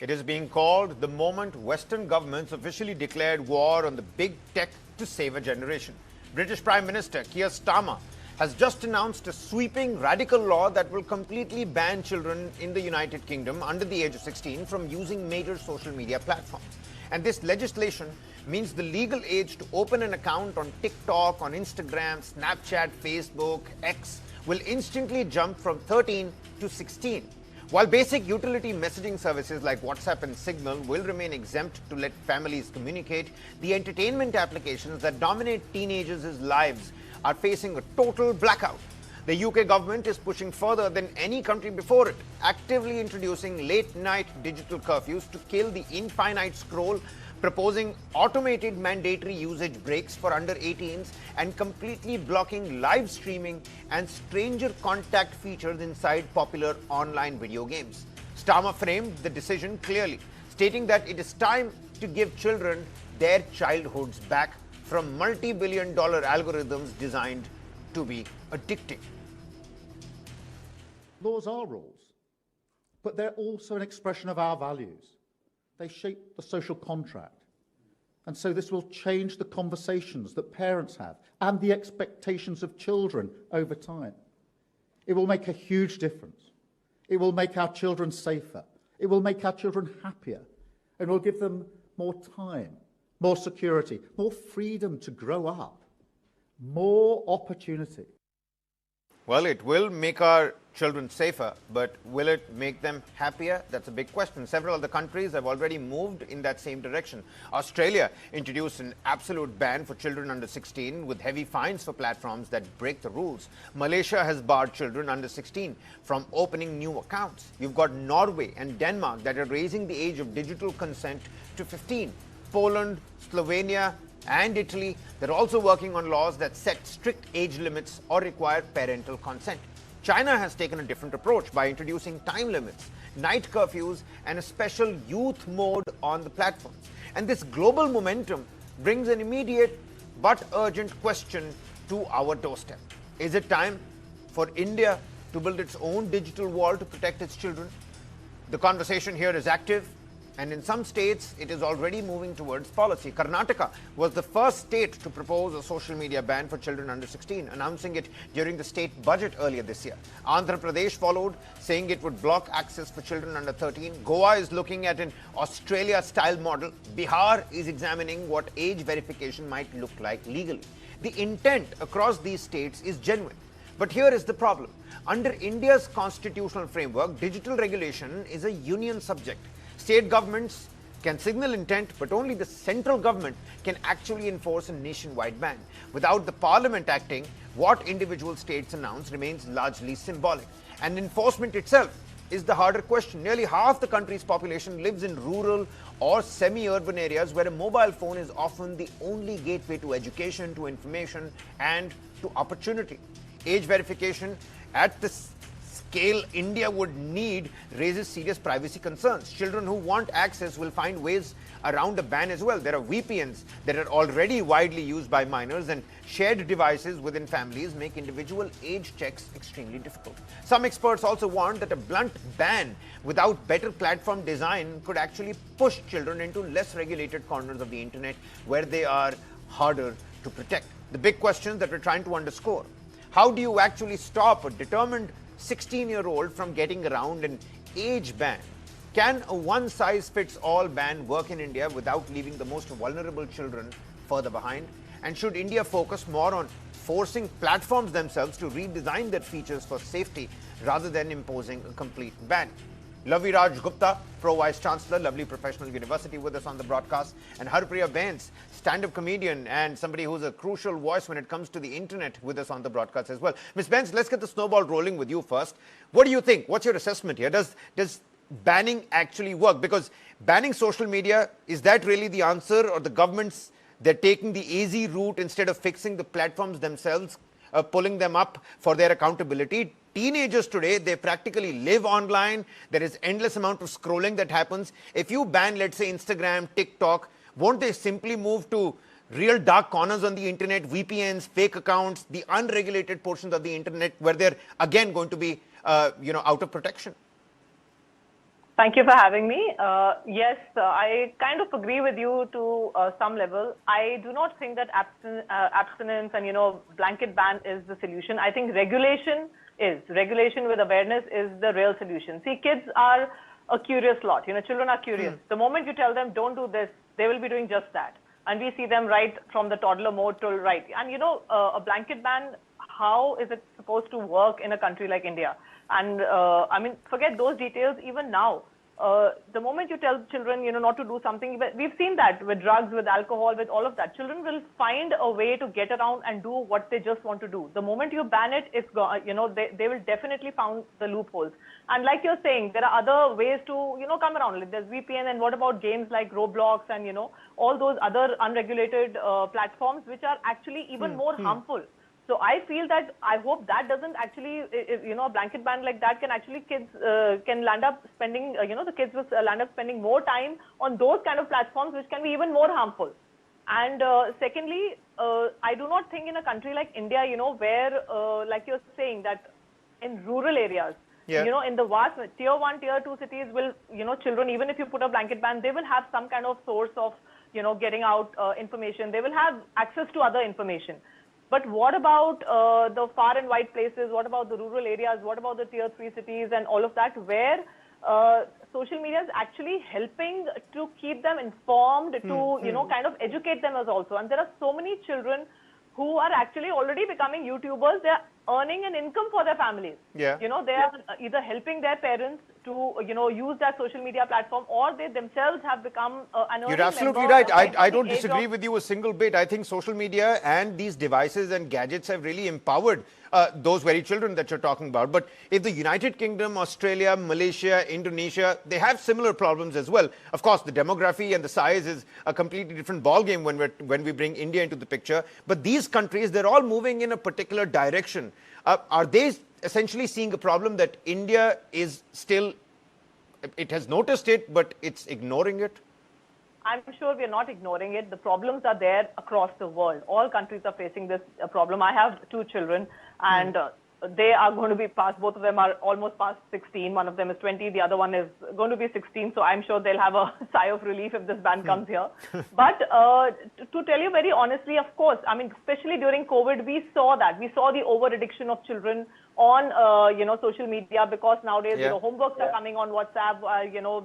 It is being called the moment Western governments officially declared war on the big tech to save a generation. British Prime Minister Keir Starmer has just announced a sweeping radical law that will completely ban children in the United Kingdom under the age of 16 from using major social media platforms. And this legislation means the legal age to open an account on TikTok, on Instagram, Snapchat, Facebook, X will instantly jump from 13 to 16. While basic utility messaging services like WhatsApp and Signal will remain exempt to let families communicate, the entertainment applications that dominate teenagers' lives are facing a total blackout. The UK government is pushing further than any country before it, actively introducing late-night digital curfews to kill the infinite scroll, proposing automated mandatory usage breaks for under 18s, and completely blocking live streaming and stranger contact features inside popular online video games. Starmer framed the decision clearly, stating that it is time to give children their childhoods back from multi-billion-dollar algorithms designed to be addictive. Laws are rules, but they're also an expression of our values. They shape the social contract. And so this will change the conversations that parents have and the expectations of children over time. It will make a huge difference. It will make our children safer. It will make our children happier. And will give them more time, more security, more freedom to grow up, more opportunity. Well, it will make our children safer, but will it make them happier? That's a big question. Several other countries have already moved in that same direction. Australia introduced an absolute ban for children under 16 with heavy fines for platforms that break the rules. Malaysia has barred children under 16 from opening new accounts. You've got Norway and Denmark that are raising the age of digital consent to 15. Poland, Slovenia, and Italy, they're also working on laws that set strict age limits or require parental consent. China has taken a different approach by introducing time limits, night curfews, and a special youth mode on the platforms. And this global momentum brings an immediate but urgent question to our doorstep. Is it time for India to build its own digital wall to protect its children? The conversation here is active, and in some states, it is already moving towards policy. Karnataka was the first state to propose a social media ban for children under 16, announcing it during the state budget earlier this year. Andhra Pradesh followed, saying it would block access for children under 13. Goa is looking at an Australia-style model. Bihar is examining what age verification might look like legally. The intent across these states is genuine. But here is the problem. Under India's constitutional framework, digital regulation is a union subject. State governments can signal intent, but only the central government can actually enforce a nationwide ban. Without the parliament acting, what individual states announce remains largely symbolic. And enforcement itself is the harder question. Nearly half the country's population lives in rural or semi-urban areas where a mobile phone is often the only gateway to education, to information, and to opportunity. Age verification at the scale India would need raises serious privacy concerns. Children who want access will find ways around a ban as well. There are VPNs that are already widely used by minors, and shared devices within families make individual age checks extremely difficult. Some experts also warn that a blunt ban without better platform design could actually push children into less regulated corners of the internet where they are harder to protect. The big questions that we're trying to underscore: how do you actually stop a determined 16-year-old from getting around an age ban? Can a one-size-fits-all ban work in India without leaving the most vulnerable children further behind? And should India focus more on forcing platforms themselves to redesign their features for safety rather than imposing a complete ban? Lavi Raj Gupta, Pro Vice Chancellor, Lovely Professional University, with us on the broadcast, and Harpriya Bains, stand-up comedian and somebody who's a crucial voice when it comes to the internet, with us on the broadcast as well. Ms. Bains, let's get the snowball rolling with you first. What do you think? What's your assessment here? Does banning actually work? Because banning social media, is that really the answer, or the governments, they're taking the easy route instead of fixing the platforms themselves, pulling them up for their accountability? Teenagers today, they practically live online. There is endless amount of scrolling that happens. If you ban, let's say, Instagram, TikTok, won't they simply move to real dark corners on the internet, VPNs, fake accounts, the unregulated portions of the internet where they're again going to be, out of protection? Thank you for having me. Yes, I kind of agree with you to some level. I do not think that abstinence and, blanket ban is the solution. I think regulation is. Regulation with awareness is the real solution. See, kids are a curious lot. Children are curious. The moment you tell them, don't do this, they will be doing just that. And we see them right from the toddler mode till right. And, a blanket ban, how is it supposed to work in a country like India? And I mean, forget those details. Even now, the moment you tell children, not to do something, we've seen that with drugs, with alcohol, with all of that. Children will find a way to get around and do what they just want to do. The moment you ban it, it's they will definitely find the loopholes. And like you're saying, there are other ways to, come around. Like there's VPN, and what about games like Roblox and, all those other unregulated platforms, which are actually even more harmful. So I feel that I hope that doesn't actually, a blanket ban like that can actually kids can land up spending, the kids will land up spending more time on those kind of platforms, which can be even more harmful. And secondly, I do not think in a country like India, where, like you're saying, that in rural areas, in the vast tier 1, tier 2 cities will, children, even if you put a blanket ban, they will have some kind of source of, getting out information. They will have access to other information. But what about the far and wide places? What about the rural areas? What about the tier 3 cities and all of that, where social media is actually helping to keep them informed, to, kind of educate them as also. And there are so many children who are actually already becoming YouTubers. They are earning an income for their families. They are either helping their parents to, use that social media platform, or they themselves have become an earning You're absolutely member right. by I the don't age disagree of with you a single bit. I think social media and these devices and gadgets have really empowered those very children that you're talking about. But if the United Kingdom, Australia, Malaysia, Indonesia, they have similar problems as well. Of course, the demography and the size is a completely different ballgame when we bring India into the picture. But these countries, they're all moving in a particular direction. Are they essentially seeing a problem that India is still, it has noticed it, but it's ignoring it? I'm sure we're not ignoring it. The problems are there across the world. All countries are facing this problem. I have 2 children, and they are going to be past, both of them are almost past 16. One of them is 20, the other one is going to be 16. So I'm sure they'll have a sigh of relief if this ban comes here. But to tell you very honestly, of course, I mean, especially during COVID, we saw that. We saw the over-addiction of children on, social media, because nowadays, homeworks are coming on WhatsApp.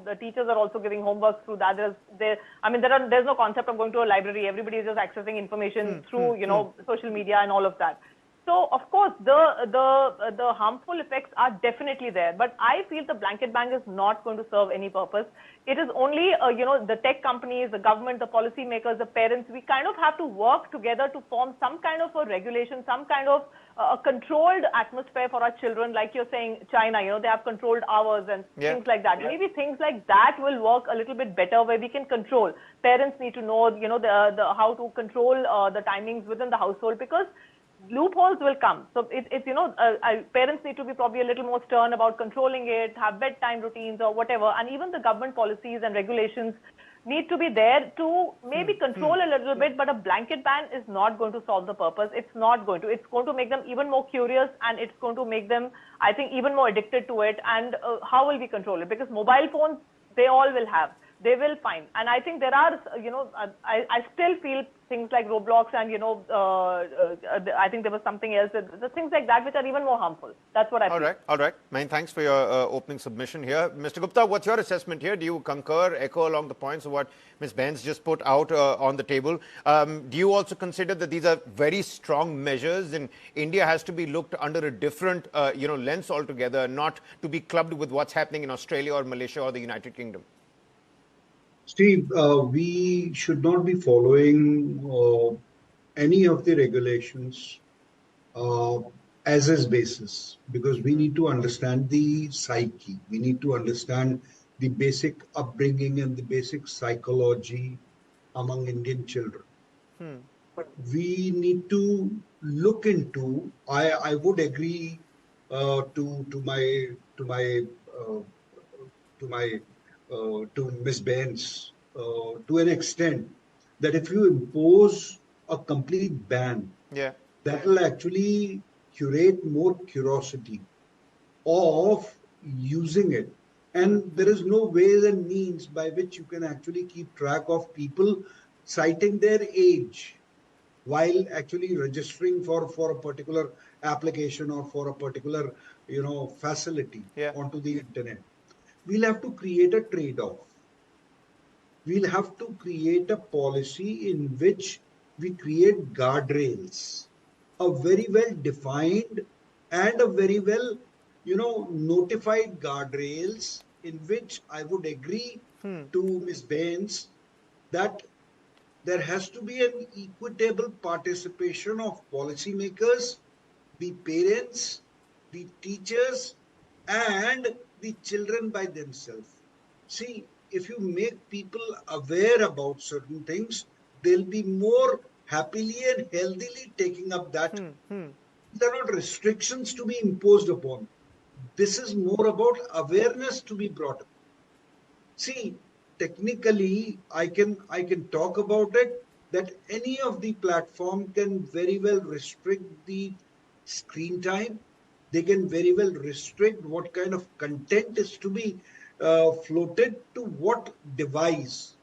The teachers are also giving homework through that. There's no concept of going to a library. Everybody is just accessing information through, social media and all of that. So, of course, the harmful effects are definitely there. But I feel the blanket ban is not going to serve any purpose. It is only, the tech companies, the government, the policymakers, the parents, we kind of have to work together to form some kind of a regulation, some kind of a controlled atmosphere for our children. Like you're saying, China, they have controlled hours and things like that. Maybe things like that will work a little bit better, where we can control. Parents need to know, how to control the timings within the household, because loopholes will come. So parents need to be probably a little more stern about controlling it, have bedtime routines or whatever. And even the government policies and regulations need to be there to maybe control a little bit, but a blanket ban is not going to solve the purpose. It's not going to. It's going to make them even more curious, and it's going to make them, I think, even more addicted to it. And how will we control it? Because mobile phones, they all will have. They will find. And I think there are, I still feel things like Roblox and, I think there was something else, the things like that which are even more harmful. That's what I feel. All right. Many thanks for your opening submission here. Mr. Gupta, what's your assessment here? Do you concur, echo along the points of what Ms. Benz just put out on the table? Do you also consider that these are very strong measures, and India has to be looked under a different, lens altogether, not to be clubbed with what's happening in Australia or Malaysia or the United Kingdom? Steve, we should not be following any of the regulations as is basis, because we need to understand the psyche. We need to understand the basic upbringing and the basic psychology among Indian children. But we need to look into. I would agree to Ms. Benz to an extent that if you impose a complete ban, that will actually curate more curiosity of using it. And there is no ways and means by which you can actually keep track of people citing their age while actually registering for a particular application or for a particular facility Yeah. onto the internet. We'll have to create a trade-off. We'll have to create a policy in which we create guardrails, a very well defined and a very well notified guardrails, in which I would agree to Ms. Baines that there has to be an equitable participation of policymakers, the parents, the teachers, and the children by themselves. See, if you make people aware about certain things, they'll be more happily and healthily taking up that. There are not restrictions to be imposed upon. This is more about awareness to be brought up. See, technically, I can talk about it that any of the platform can very well restrict the screen time. They can very well restrict what kind of content is to be floated to what device.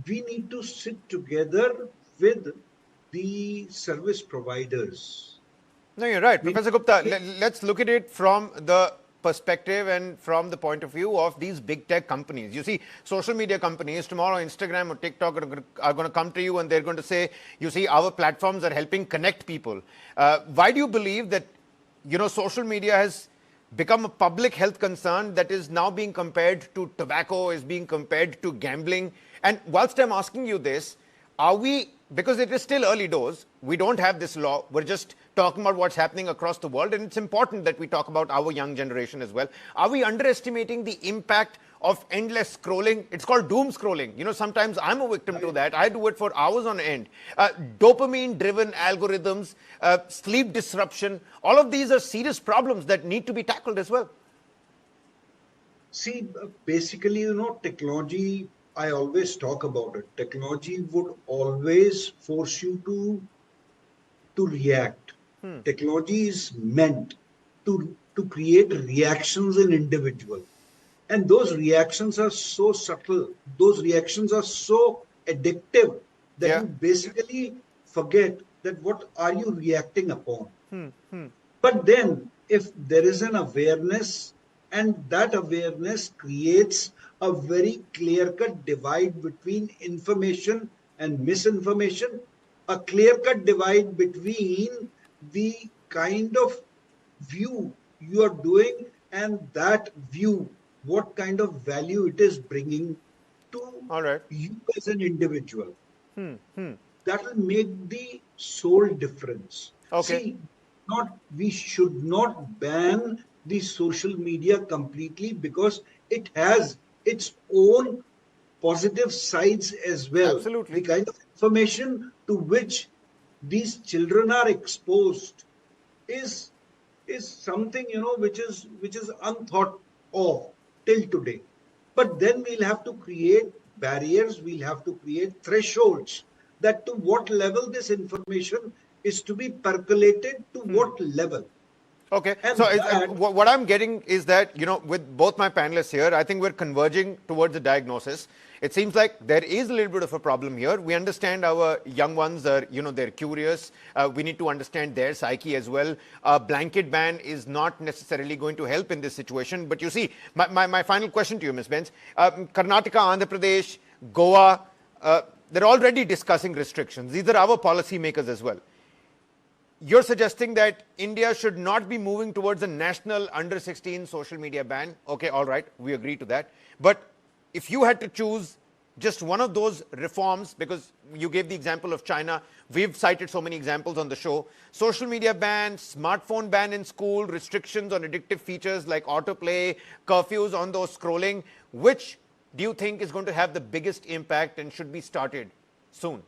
We need to sit together with the service providers. No, you're right. Professor Gupta, let's look at it from the perspective and from the point of view of these big tech companies. You see, social media companies, tomorrow Instagram or TikTok are going to come to you and they're going to say, you see, our platforms are helping connect people. Why do you believe that, social media has become a public health concern that is now being compared to tobacco, is being compared to gambling? And whilst I'm asking you this, are we, because it is still early doors, we don't have this law, we're just talking about what's happening across the world, and it's important that we talk about our young generation as well. Are we underestimating the impact of endless scrolling? It's called doom scrolling. Sometimes I'm a victim to that. I do it for hours on end. Dopamine-driven algorithms, sleep disruption, all of these are serious problems that need to be tackled as well. See, basically, technology, I always talk about it. Technology would always force you to react. Technology is meant to create reactions in individual. And those reactions are so subtle. Those reactions are so addictive that you basically forget that what are you reacting upon. But then if there is an awareness, and that awareness creates a very clear-cut divide between information and misinformation, a clear-cut divide between the kind of view you are doing and that view, what kind of value it is bringing to you as an individual. That will make the sole difference. See, we should not ban the social media completely, because it has its own positive sides as well. Absolutely. The kind of information to which these children are exposed is something which is unthought of till today. But then we'll have to create barriers, we'll have to create thresholds, that to what level this information is to be percolated, to what level. Okay, so what I'm getting is that, with both my panelists here, I think we're converging towards a diagnosis. It seems like there is a little bit of a problem here. We understand our young ones are, they're curious. We need to understand their psyche as well. A blanket ban is not necessarily going to help in this situation. But you see, my final question to you, Ms. Baines, Karnataka, Andhra Pradesh, Goa, they're already discussing restrictions. These are our policymakers as well. You're suggesting that India should not be moving towards a national under-16 social media ban. Okay, all right, we agree to that. But if you had to choose just one of those reforms, because you gave the example of China, we've cited so many examples on the show, social media ban, smartphone ban in school, restrictions on addictive features like autoplay, curfews on those scrolling, which do you think is going to have the biggest impact and should be started soon?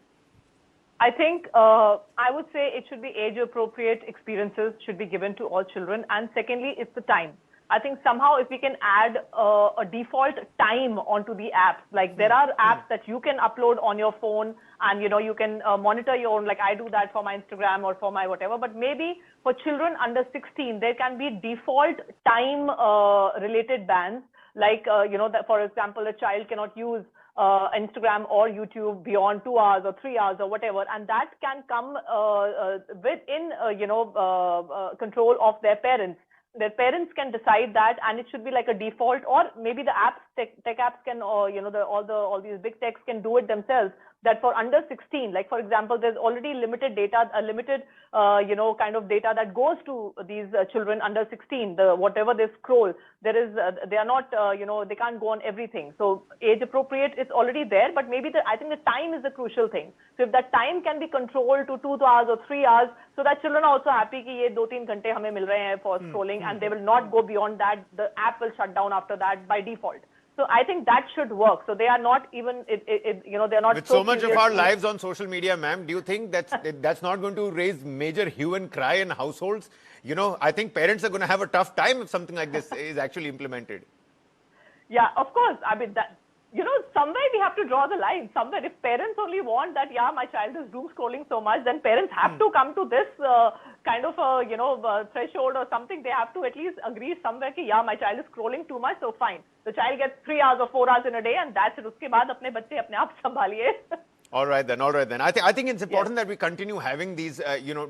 I think I would say it should be age-appropriate experiences should be given to all children. And secondly, it's the time. I think somehow if we can add a default time onto the apps, like there are apps that you can upload on your phone and, you can monitor your own, like I do that for my Instagram or for my whatever. But maybe for children under 16, there can be default time related bans like, that, for example, a child cannot use Instagram or YouTube beyond 2 hours or 3 hours or whatever, and that can come within control of their parents. Their parents can decide that, and it should be like a default, or maybe the apps, tech apps can, all these big techs can do it themselves. That for under 16, like for example, there's already limited data, a limited, kind of data that goes to these children under 16. Whatever they scroll, there is, they are not, they can't go on everything. So age appropriate is already there, but maybe I think the time is the crucial thing. So if that time can be controlled to 2 hours or 3 hours, so that children are also happy कि ये 2-3 घंटे हमें मिल रहे हैं for scrolling, and they will not go beyond that. The app will shut down after that by default. So I think that should work. So they are not even, they are not. With so much of our lives on social media, ma'am, do you think that's not going to raise major hue and cry in households? I think parents are going to have a tough time if something like this is actually implemented. Yeah, of course. I mean, that, somewhere we have to draw the line. Somewhere, if parents only want that, yeah, my child is doom scrolling so much, then parents have to come to this kind of threshold or something. They have to at least agree somewhere कि yeah, my child is scrolling too much, so fine. The child gets 3 hours or 4 hours in a day, and that's it. उसके बाद अपने बच्चे अपने आप संभालिए. All right then. I think it's important that we continue having these,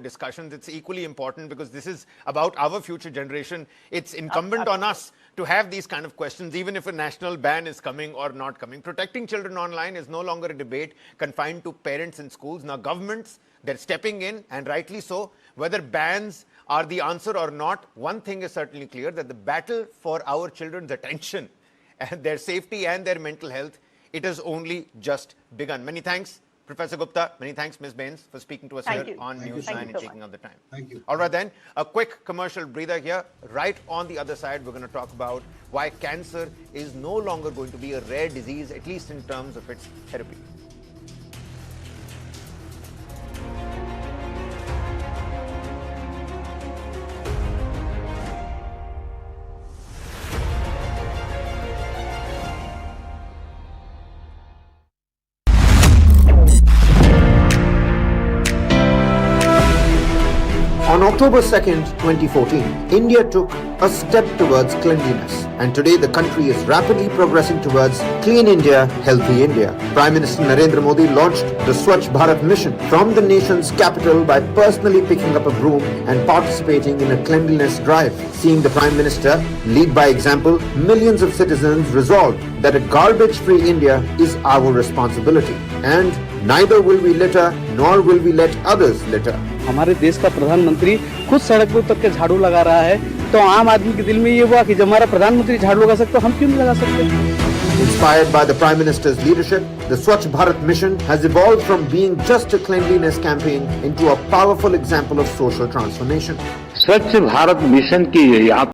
discussions. It's equally important because this is about our future generation. It's incumbent on us to have these kind of questions, even if a national ban is coming or not coming. Protecting children online is no longer a debate confined to parents and schools. Now, governments, they're stepping in, and rightly so. Whether bans are the answer or not, one thing is certainly clear, that the battle for our children's attention and their safety and their mental health, it has only just begun. Many thanks, Professor Gupta. Many thanks, Ms. Bains, for speaking to us here on News 9 and taking up the time. Thank you. All right then, a quick commercial breather here. Right on the other side, we're going to talk about why cancer is no longer going to be a rare disease, at least in terms of its therapy. On October 2nd, 2014, India took a step towards cleanliness, and today the country is rapidly progressing towards Clean India, Healthy India. Prime Minister Narendra Modi launched the Swachh Bharat mission from the nation's capital by personally picking up a broom and participating in a cleanliness drive. Seeing the Prime Minister lead by example, millions of citizens resolved that a garbage-free India is our responsibility, and neither will we litter nor will we let others litter. हमारे देश का प्रधानमंत्री खुद सड़क पर उतर के झाड़ू लगा रहा है, तो आम आदमी के दिल में ये हुआ कि जब हमारा प्रधानमंत्री झाड़ू लगा सकते हम क्यों नहीं लगा सकते? Inspired by the Prime Minister's leadership, the Swachh Bharat mission has evolved from being just a cleanliness campaign into a powerful example of social transformation. स्वच्छ भारत मिशन की